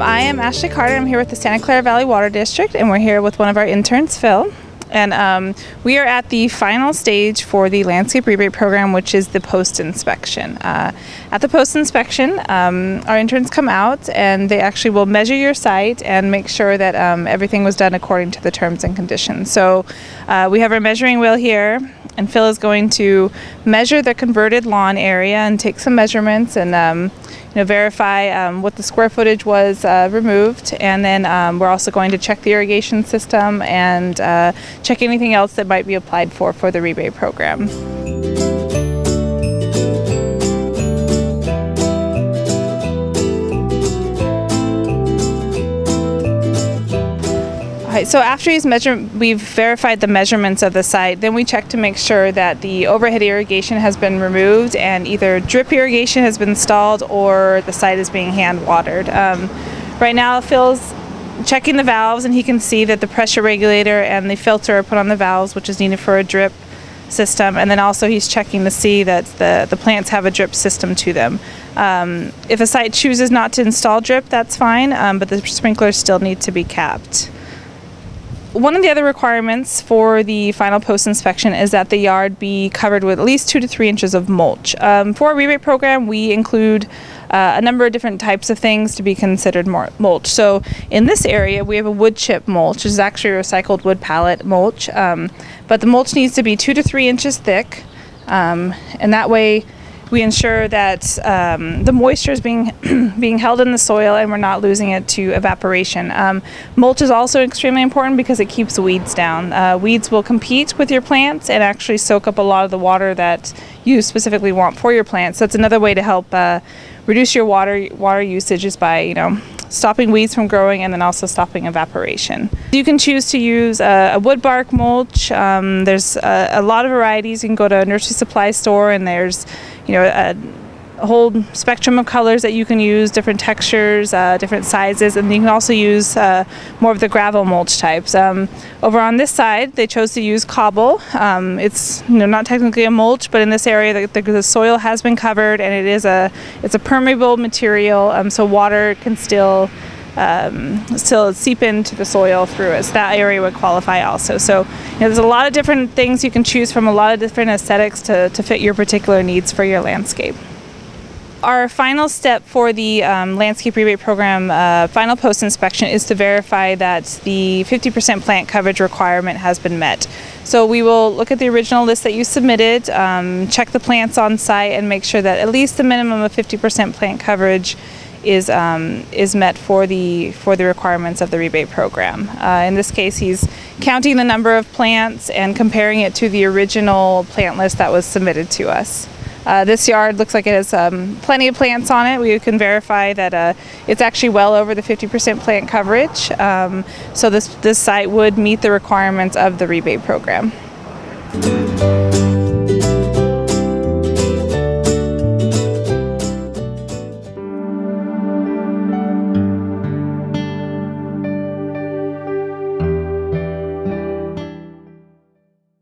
I am Ashley Carter. I'm here with the Santa Clara Valley Water District, and we're here with one of our interns, Phil. And we are at the final stage for the landscape rebate program, which is the post-inspection. At the post-inspection, our interns come out and they actually will measure your site and make sure that everything was done according to the terms and conditions. So we have our measuring wheel here, and Phil is going to measure the converted lawn area and take some measurements and verify what the square footage was removed, and then we're also going to check the irrigation system and check anything else that might be applied for the rebate program. So after we've verified the measurements of the site, then we check to make sure that the overhead irrigation has been removed and either drip irrigation has been installed or the site is being hand watered. Right now Phil's checking the valves, and he can see that the pressure regulator and the filter are put on the valves, which is needed for a drip system, and then also he's checking to see that the plants have a drip system to them. If a site chooses not to install drip, that's fine, but the sprinklers still need to be capped. One of the other requirements for the final post-inspection is that the yard be covered with at least 2 to 3 inches of mulch. For our rebate program, we include a number of different types of things to be considered mulch. So in this area, we have a wood chip mulch, which is actually a recycled wood pallet mulch, but the mulch needs to be 2 to 3 inches thick, and that way we ensure that the moisture is being held in the soil and we're not losing it to evaporation. Mulch is also extremely important because it keeps weeds down. Weeds will compete with your plants and actually soak up a lot of the water that you specifically want for your plants. So it's another way to help reduce your water usage is by stopping weeds from growing and then also stopping evaporation. You can choose to use a wood bark mulch. There's a lot of varieties. You can go to a nursery supply store and there's a whole spectrum of colors that you can use, different textures, different sizes, and you can also use more of the gravel mulch types. Over on this side, they chose to use cobble. It's not technically a mulch, but in this area, the soil has been covered, and it's a permeable material, so water can still seep into the soil through it. So that area would qualify also. So there's a lot of different things you can choose from, a lot of different aesthetics to fit your particular needs for your landscape. Our final step for the landscape rebate program final post-inspection is to verify that the 50% plant coverage requirement has been met. So we will look at the original list that you submitted, check the plants on site, and make sure that at least the minimum of 50% plant coverage is met for the requirements of the rebate program. In this case, he's counting the number of plants and comparing it to the original plant list that was submitted to us. This yard looks like it has plenty of plants on it. We can verify that it's actually well over the 50% plant coverage. So this site would meet the requirements of the rebate program.